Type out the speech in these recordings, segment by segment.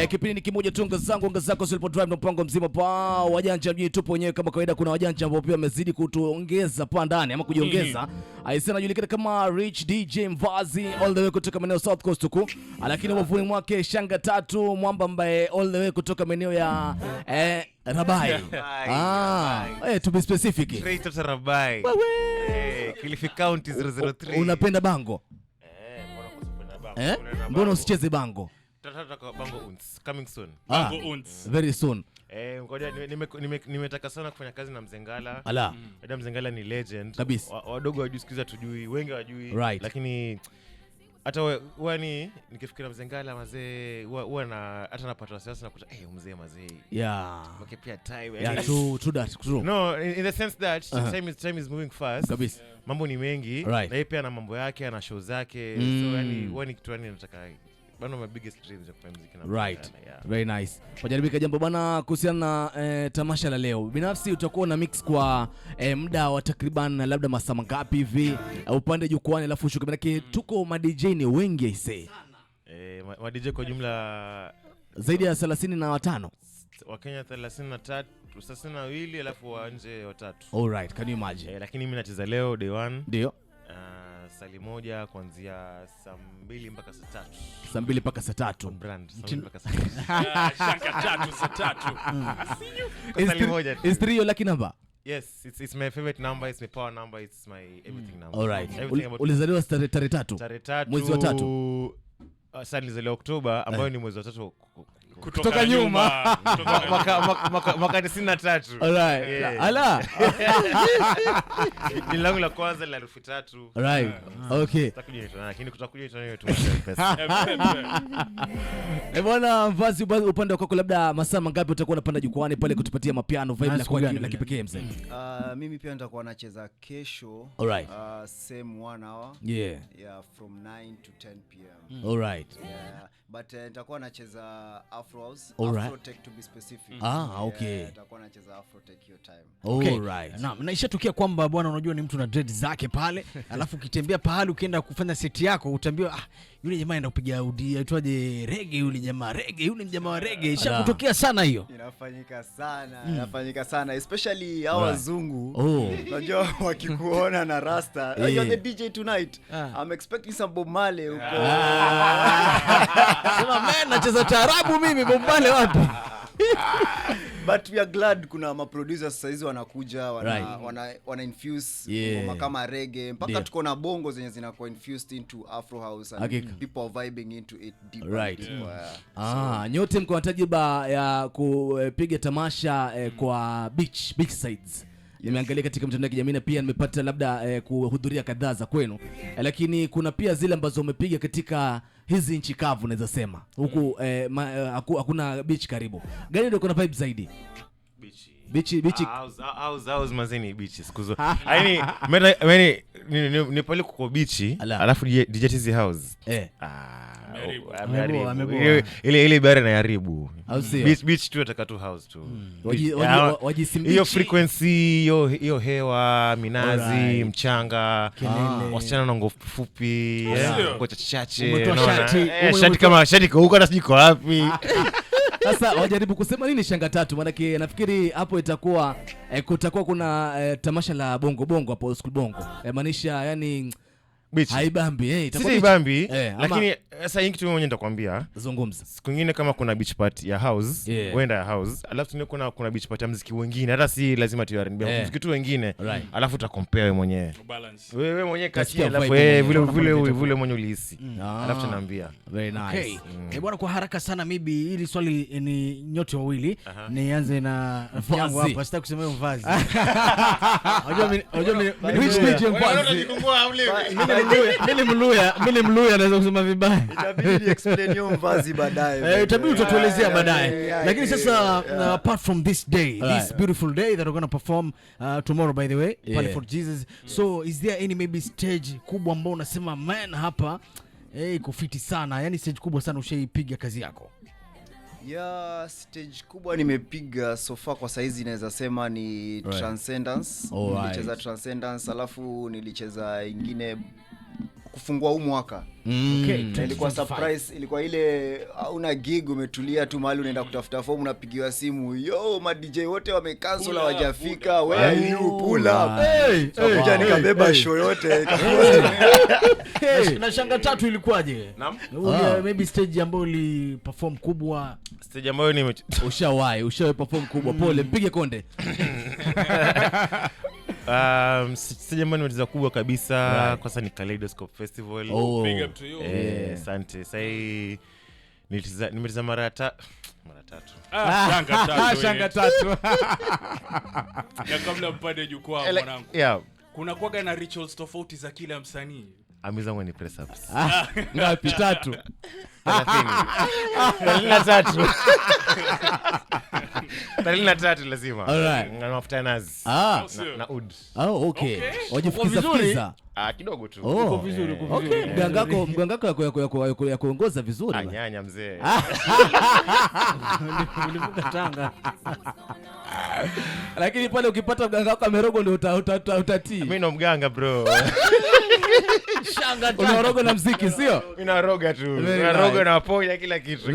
Kipindi ni kimoja tu, anga zako Silipo Drive na mpango mzima pa wajanja mjini tupo wenyewe kama kawaida. Kuna wajanja ambao pia wamezidi kutuongeza pa ndani ama kujiongeza. Aisema anajulikana kama Rich DJ Mvazi all the way kutoka maeneo South Coast huko. Lakini mwavuni mwake Shanga Tatu Mwamba ambaye all the way kutoka maeneo ya Rabai. To be specific. Straight to Rabai. Kilifi County 003. Unapenda bango? Mbona kusipenda bango? Mbona usicheze bango? Tataka bango unts coming soon. Bango unts. Very soon. Ngoja nimetaka sana kufanya kazi na Mzengala. Adam Mzengala ni legend. Kabisa. Wadogo wajusikiza tujui, wengi wajui. Right. Lakini hata wewe nikifikiria Mzengala mazee huwa na hata napata wasiwasi nakuta mzee mazee. Yeah. Okay, pia time. Yeah, true that. True. No, in the sense that time is moving fast. Kabisa. Mambo ni mengi. Right. Na yeye pia na mambo yake, ana show zake. So yani kitu nataka one of my biggest dreams ya kufanya muziki na right. Very nice. Wajaribika jambo bwana kuhusiana na tamasha la leo. Binafsi utakuwa na mix kwa muda wa takriban labda masaa mangapi hivi upande jukwani alafu shuka manake tuko ma DJ ni wengi aisee. Ma DJ kwa jumla zaidi ya 35. Wa Kenya 33, 32 alafu wa nje watatu. All right, can you imagine? Lakini mimi nacheza leo day 1. Ndio. Sali moja kuanzia saa 2 mpaka saa 3. Saa 2 mpaka saa 3. Brand saa 2 mpaka saa 3. Shanga Tatu saa 3. Sali moja. Is 3 your lucky number? Yes, it's my favorite number, it's my power number, it's my everything number. All right. Ulizaliwa tarehe 3. Mwezi wa 3. Sasa nilizaliwa Oktoba ambayo ni mwezi wa 3 kutoka nyuma. Mwaka 93. Alright. Ala. Ni langu la kwanza la 3. Right. Okay. Tutakuja tena lakini kutakuja tena hiyo pesa. Bwana Mvazi, upande wako labda masaa mangapi utakuwa unapanda jukwani pale kutupatia mapiano vibe na kwa la kipekee mzee? Mimi pia nitakuwa nacheza kesho. Alright. Same 1 hour. Yeah, from 9 to 10 p.m. Alright. Yeah, but nitakuwa nacheza Afro House, Afro Tech to be specific. Okay. Nitakuwa nacheza Afro Tech hiyo time. Okay. Alright. Naam, na ishatokea kwamba bwana unajua ni mtu na dread zake pale, alafu ukitembea pahali ukienda kufanya set yako utaambiwa yule jamaa anaenda kupiga udi aitwaje reggae, yule jamaa wa reggae. Ishakutokea sana hiyo. Inafanyika sana especially hao wazungu. Unajua wakikuona na rasta, you're the DJ tonight. I'm expecting some Bob Marley huko. Sema man nacheza taarabu mimi, Bob Marley wapi? But we are glad kuna ma producers sasa hizi wanakuja wana infuse ngoma kama reggae mpaka tuko na bongo zenye zinakuwa infused into Afro House and people are vibing into it deep. Right. Nyote mko na tajriba ya kupiga tamasha kwa beach sides. Nimeangalia katika mtandao wa kijamii na pia nimepata labda kuhudhuria kadhaa za kwenu. Lakini kuna pia zile ambazo umepiga katika hizi nchi kavu naweza sema. Huku hakuna beach karibu. Gani ndio kuna vibe zaidi? Beach. House mazeni beach sikuzo. Yaani ni pale kuko beach alafu DJ Tizi House. Ile bara na yaribu. Beach tu ataka tu house tu. Hiyo frequency, hiyo hewa, minazi, mchanga, wasichana na ngofu fupi, kwa chache. Shati huko hata sijiko wapi. Sasa wajaribu kusema nini Shanga Tatu? Maana nafikiri hapo itakuwa kutakuwa kuna tamasha la bongo hapo school bongo. Maanisha yani haibambi itakuwa haibambi, lakini sasa hiki tu mwenyewe nitakwambia zungumza. Siku nyingine kama kuna beach party ya house, wenda ya house, alafu tuna kuna beach party ya muziki wengine, hata si lazima tu R&B, muziki tu wengine, alafu uta compare wewe mwenyewe. Wewe mwenyewe kati alafu vile mwenyewe ulihisi. Alafu tunaambia. Very nice. Bwana kwa haraka sana maybe hili swali ni nyote wawili. Nianze na rafiki yangu hapa, sitaki kusema Mvazi. Unajua mimi Mluya naweza kusema vibaya. Itabidi explain hiyo Mvazi baadaye. Itabidi tutatuelezea baadaye. Lakini sasa apart from this day, this beautiful day that we're going to perform tomorrow by the way, Pally for Jesus. So is there any maybe stage kubwa ambao unasema man hapa iko fiti sana, yani stage kubwa sana ushaipiga kazi yako? Stage kubwa nimepiga so far kwa saizi naweza sema ni Transcendence. Nilicheza Transcendence alafu nilicheza ingine kufungua huu mwaka. Okay, Na ilikuwa surprise, ilikuwa ile una gig umetulia tu mahali unaenda kutafuta form, unapigiwa simu, yo ma DJ wote wamecancel hawajafika, where you pull up. Kuja nikabeba show yote. Na Shanga Tatu ilikuwaje? Naam. Maybe stage ambayo uli perform kubwa. Stage ambayo ushawahi perform kubwa. Pole, mpige konde. Stage ambayo nimecheza kubwa kabisa kwanza ni Kaleidoscope Festival. Big up to you. Asante. Sai nimecheza mara tatu. Shanga Tatu. Na kabla mpande jukwaa mwanangu. Yeah. Kuna kuaga na rituals tofauti za kila msanii. Amizangu ni press ups. Ngapi? 3. 33 lazima. Alright. Na mafuta nazi. Na ud. Okay. Wajifukiza. Kidogo tu. Uko vizuri. Okay. Mgangako ya kuongoza vizuri. Anyanya mzee. Ulivuka Tanga. Lakini pale ukipata mgangako amerogo ndio utatii. Mimi ndo mganga bro. Shanga Tatu. Unaroga na muziki sio? Mimi naroga tu. Naroga na ponya kila kitu.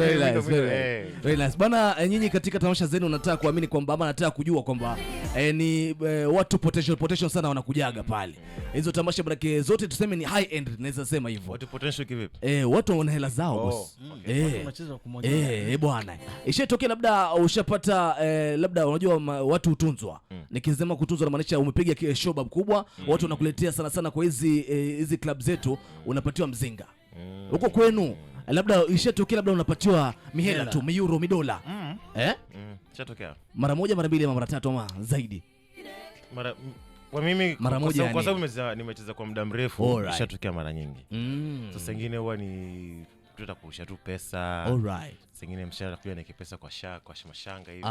Very nice. Bana, nyinyi katika tamasha zenu unataka kuamini kwamba ama nataka kujua kwamba ni watu potential sana wanakujaga pale. Hizo tamasha brake zote tuseme ni high end, naweza sema hivyo. Watu potential kivipi? Watu wana hela zao boss. Unacheza kumoja. Bwana. Ishatokea labda ushapata labda unajua watu hutunzwa. Nikisema kutunzwa na maanisha umepiga show kubwa, watu wanakuletea sana kwa hizi club zetu unapatiwa mzinga. Huko kwenu labda ishatokea labda unapatiwa mihela tu, euro, dola. Ishatokea. Mara moja, mara mbili, ama mara tatu ama zaidi? Kwa mimi mara moja kwa sababu nimecheza kwa muda mrefu, ishatokea mara nyingi. Sasa nyingine huwa ni tutakurusha tu pesa. Alright. Sengine mshahara kuja na kipesa kwa mashanga hivi.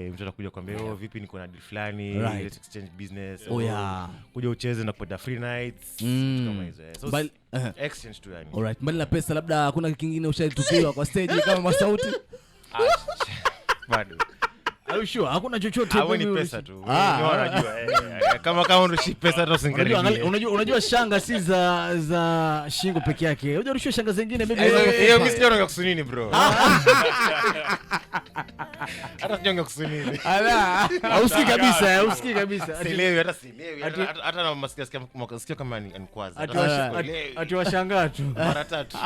Mtu atakuja kwambia vipi niko na deal fulani, let's exchange business. Kuja ucheze na kupata free nights kama hizo. So exchange tu yani. Alright. Mbali na pesa labda hakuna kingine ushaitukiwa kwa stage kama masauti? Bado. Are you sure? Hakuna chochote hapo ni pesa tu. Unajua kama unrushi pesa hata usinkaribie. Unajua shanga si za shingo peke yake. Unajua rushia shanga zingine maybe. Hiyo mimi sijaona kusunini bro. Hata sijaona kusunini. Ala, hausikii kabisa. Sielewi hata na masikia kama ni kwaza. Ati washangaa tu. Mara tatu.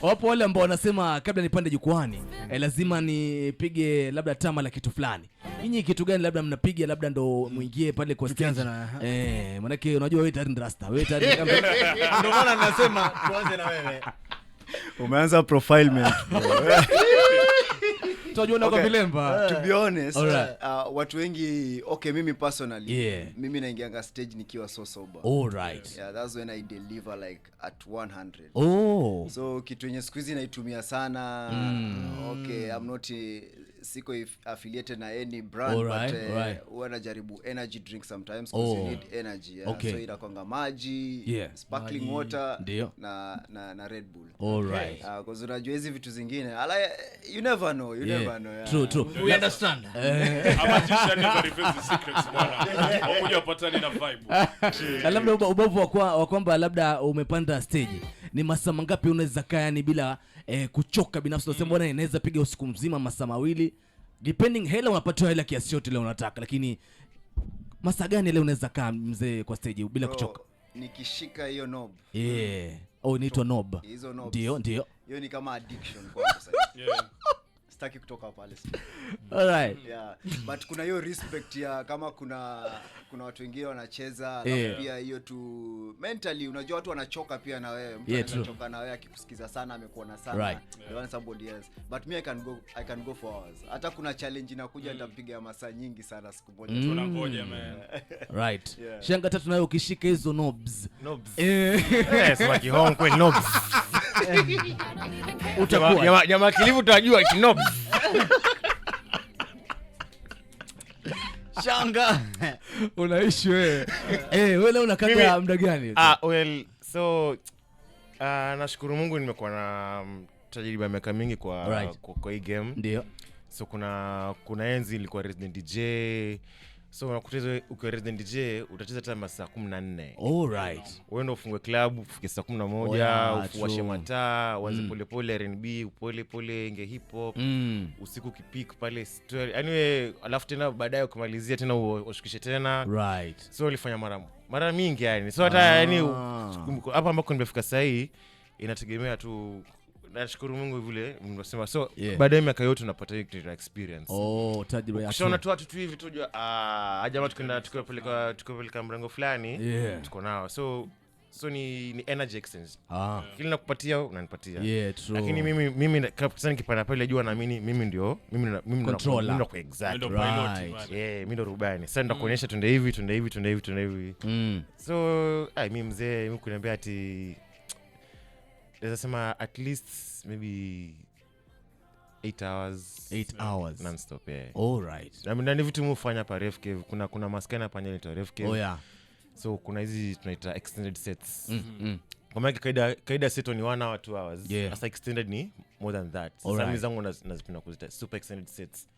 Wapo wale ambao wanasema kabla nipande jukwani lazima nipige labda tama la kitu fulani. Nyinyi kitu gani labda mnapiga labda ndo muingie pale kwa stage? Maana yake unajua wewe tayari rasta. Wewe tayari kama ndio maana nasema tuanze na wewe. Umeanza profilement. Tunajiona kwa vilemba. To be honest, watu wengi mimi personally mimi naingianga stage nikiwa so sober. Alright. Yeah, that's when I deliver like at 100. So kitu yenye siku hizi naitumia sana. I'm not siko affiliated na any brand, but huwa najaribu energy drink sometimes because you need energy. So inakwanga maji, sparkling water na Red Bull. Alright. Because unajua hizi vitu zingine you never know. True. We understand. Amatisha never reveals the secrets bwana. Wakuja wapatani na vibe. Labda ubavu wa kwamba labda umepanda stage. Ni masaa mangapi unaweza kaa yani bila kuchoka binafsi? Unasema bwana inaweza piga usiku mzima, masaa mawili. Depending hela unapatiwa hela kiasi chote leo unataka, lakini masaa gani leo unaweza kaa mzee kwa stage bila kuchoka? Nikishika hiyo knob. Inaitwa knob. Ndio. Hiyo ni kama addiction kwa sasa. Sitaki kutoka pale. Alright. But kuna hiyo respect ya kama kuna watu wengine wanacheza pia hiyo tu mentally, unajua watu wanachoka pia na wewe. Mtu anachoka na wewe akikusikiza sana, amekuona sana. They want somebody else. But me I can go for hours. Hata kuna challenge inakuja nitapiga masaa nyingi sana siku moja. Tunangoja man. Right. Shanga tatu nayo ukishika hizo knobs. Yes, waki home kweli knobs. Utakuwa jamaa kilivu utajua knobs. Shanga unaishi wewe. Wewe leo unakaa muda gani? So nashukuru Mungu nimekuwa na tajriba miaka mingi kwa hii game. Ndio. So kuna enzi nilikuwa resident DJ, So unakuteza ukiwa resident DJ utacheza hata masaa 14. Alright. Wewe ndio ufungue club ufike saa 11, ufuashe mataa, uanze pole pole R&B, pole pole inge hip hop. Usiku kipik pale story. Anyway, alafu tena baadaye kumalizia tena ushukishe tena. Right. So ulifanya mara mingi yani. So hata yani hapa ambako nimefika sasa hii inategemea tu. Nashukuru Mungu vile mnasema. So baadaye miaka yote unapata hiyo experience. Tajriba yako. Ukiona tu watu tu hivi tujua jamaa tukipeleka mrengo fulani tuko nao. So ni energy exchange. Kile nakupatia unanipatia. True. Lakini mimi kabisa nikipanda pale jua naamini mimi ndio controller. Kwa exact. Ndio pilot. Mimi ndo rubani. Sasa ndakuonyesha twende hivi. So mimi mzee mimi kuniambia ati let's say at least maybe 8 hours non stop. Alright. I mean ni vitu mufanya pa Ref Cave, kuna maskana hapa nje Ref Cave. So kuna hizi tunaita extended sets. Kwa maana kaida set ni 1 hour 2 hours. Sasa extended ni more than that. Sasa mimi zangu nazipenda kuzita super extended sets.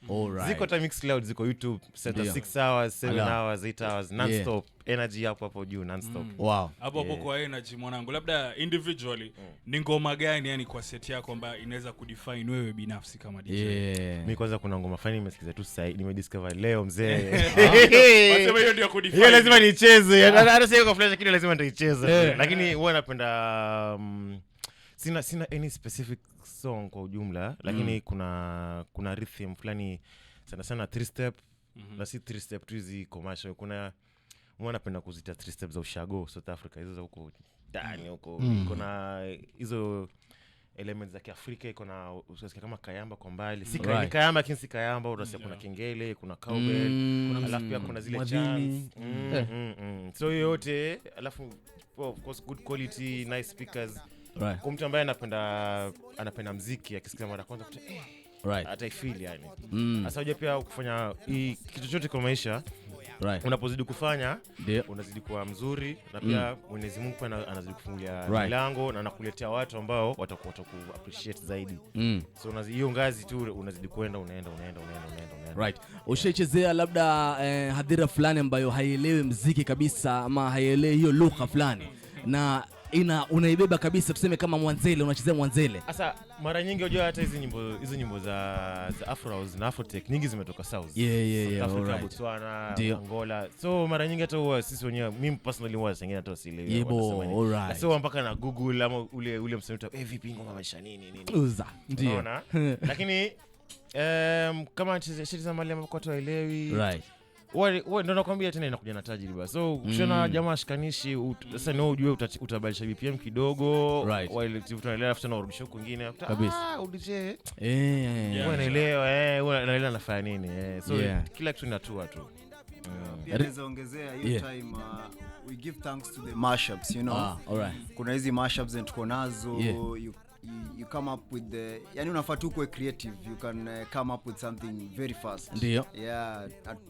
Ziko ta Mix Cloud, ziko YouTube set 6 hours 7 hours 8 hours non stop. Energy hapo juu non stop. Wow. Hapo kwa energy mwanangu, labda individually ni ngoma gani yani kwa set yako ambayo inaweza kudefine wewe binafsi kama DJ? Mimi kwanza kuna ngoma fani nimesikiza tu sasa nimediscover leo mzee. Wasema hiyo ndio kudefine. Hiyo lazima nicheze. Hata sio kwa flash kitu lazima nitaicheza. Lakini huwa napenda sina any specific song kwa ujumla, lakini kuna rhythm fulani sana 3 step na si 3 step tu hizi commercial. Huwa napenda kuzita 3 steps za ushago South Africa, hizo za huko ndani huko. Kuna hizo elements za Kiafrika, iko na usasikia kama kayamba kwa mbali. Si kayamba lakini si kayamba, unasikia kuna kengele, kuna cowbell, alafu pia kuna zile chants. So yote alafu of course good quality nice speakers. Right. Kwa mtu ambaye anapenda muziki akisikia mara kwanza hata ifeel yani. Sasa unajua pia kufanya kitu chochote kwa maisha, unapozidi kufanya unazidi kuwa mzuri, na pia Mwenyezi Mungu anazidi kufungulia milango na anakuletea watu ambao watakuwa appreciate zaidi. So hiyo ngazi tu unazidi kwenda unaenda. Right. Ushaichezea labda hadhira fulani ambayo haielewi muziki kabisa ama haielewi hiyo lugha fulani na unaibeba kabisa, tuseme kama Mwanzele, unachezea Mwanzele? Sasa mara nyingi unajua hata hizo nyimbo za Afro House na Afrotech nyingi zimetoka South. Africa, Botswana, Angola. So mara nyingi hata huwa sisi wenyewe, mimi personally huwa singine hata sielewi wanasema. So mpaka na Google ama ule msanii vipi ngoma maisha nini. Ndio. Lakini kama cheza mali ambapo watu waelewi. Right. Wewe ndio nakwambia tena inakuja na tajriba. So ukishona jamaa shikanishi sasa ndio ujue utabadilisha BPM kidogo, wale tunaelewa afuta na urudisho kwingine kabisa. Udije unaelewa nafanya nini. So kila kitu inatua tu. Pia nizaongezea hiyo time we give thanks to the mashups, you know. Kuna hizi mashups tuko nazo, you come up with yani unafaa tu kuwe creative, you can come up with something very fast. Ndio.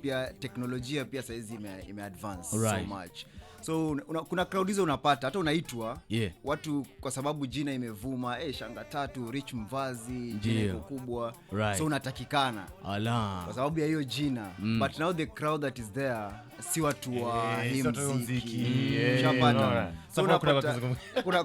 Pia teknolojia pia saizi ime advance so much. So kuna crowd hizo unapata hata unaitwa watu kwa sababu jina imevuma, Shanga Tatu, Rich Mvazi, jina kubwa. So unatakikana kwa sababu ya hiyo jina. But now the crowd that is there si watu wa muziki. So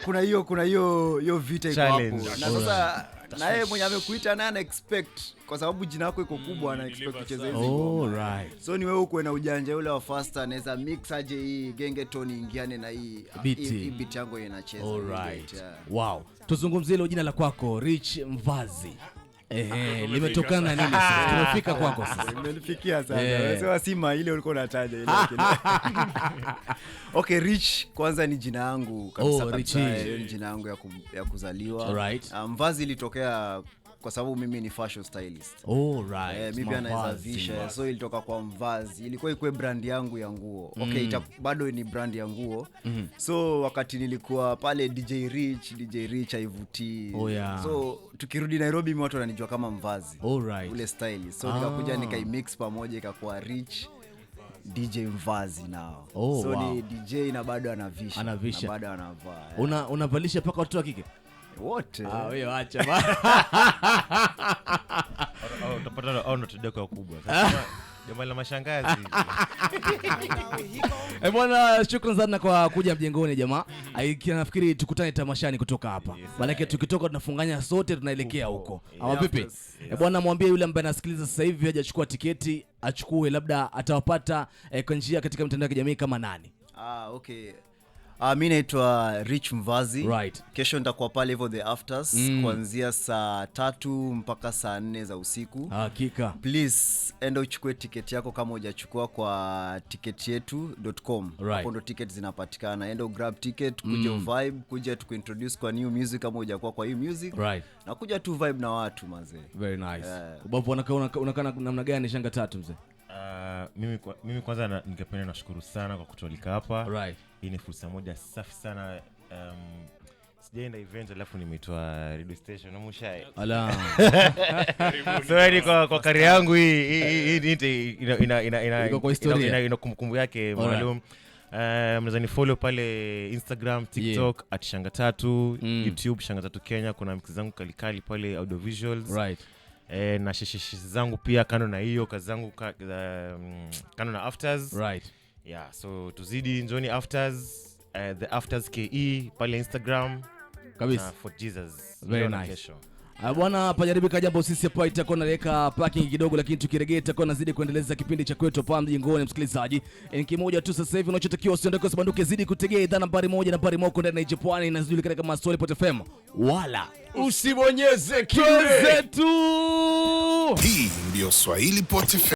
kuna hiyo vita iko hapo. Na sasa na yeye mwenye amekuita naye ana expect kwa sababu jina lako iko kubwa, ana expect kucheza hizo. So ni wewe uko na ujanja ule wa faster, anaweza mix aje hii gengeton ingiane na hii beat yangu inacheza. Wow. Tuzungumzie ile jina la kwako Rich Mvazi. Limetokana na nini sasa? Tumefika kwako sasa. Nimelifikia sasa. Wewe sima ile ulikuwa unataja ile. Okay, Rich kwanza ni jina yangu kabisa. Ni jina yangu ya kuzaliwa. Mvazi ilitokea kwa sababu mimi ni fashion stylist. Mimi anaweza visha, so ilitoka kwa Mvazi. Ilikuwa ikuwe brand yangu ya nguo. Okay, bado ni brand ya nguo. So wakati nilikuwa pale DJ Rich haivutii. So tukirudi Nairobi watu wananijua kama Mvazi. Ule stylist. So nikakuja nikaimix pamoja ikakuwa Rich DJ Mvazi nao. So ni DJ na bado anavisha. Na bado anavaa. Unavalisha paka watoto wa kike? Wote. Wewe acha bana. Utapata au unatudeka kubwa. Sasa Jamaa la mashangazi. Bwana, shukrani sana kwa kuja mjengoni jamaa. Nafikiri tukutane tamashani kutoka hapa. Maana tukitoka tunafunganya sote tunaelekea huko. Ama vipi? Bwana, mwambie yule ambaye anasikiliza sasa hivi hajachukua tiketi, achukue, labda atawapata kwa njia katika mitandao ya kijamii kama nani? Okay. Mimi naitwa Rich Mvazi. Right. Kesho nitakuwa pale hivyo the afters kuanzia saa 3 mpaka saa 4 za usiku. Hakika. Please enda uchukue tiketi yako kama hujachukua kwa tiketyetu.com. Hapo ndo tickets zinapatikana. Enda grab ticket, kuja vibe, kuja tukuintroduce kwa new music kama hujakuwa kwa hii music. Right. Na kuja tu vibe na watu mazee. Very nice. Ubapo unakaa namna gani Shanga Tatu mzee? Mimi kwanza ningependa nashukuru sana kwa kutualika hapa. Right. Hii ni fursa moja safi sana. Sijaenda event alafu nimeitwa radio station na Mushai. Ala. So kwa career yangu hii ina kwa historia. Ina kumbukumbu yake maalum. Mnaweza ni follow pale Instagram, TikTok @Shanga3, YouTube Shanga3 Kenya. Kuna mix zangu kalikali pale audiovisuals. Right. Na shishi zangu pia kando na hiyo kazi zangu kando na afters. Right. Yeah, so tuzidi njoni afters, the afters KE pale Instagram kabisa for Jesus. Very nice. Bwana, pajaribika jambo, sisi hapa itakuwa naweka parking kidogo, lakini tukirejea itakuwa nazidi kuendeleza kipindi cha kwetu hapa mjengoni. Msikilizaji, ni kimoja tu sasa hivi unachotakiwa usiondoke, usibanduke, zidi kutegea idhaa nambari 1 nambari moko ndani ya Japani inajulikana kama Solipot FM, wala usibonyeze kile zetu. Hii ndio Swahili Pot FM.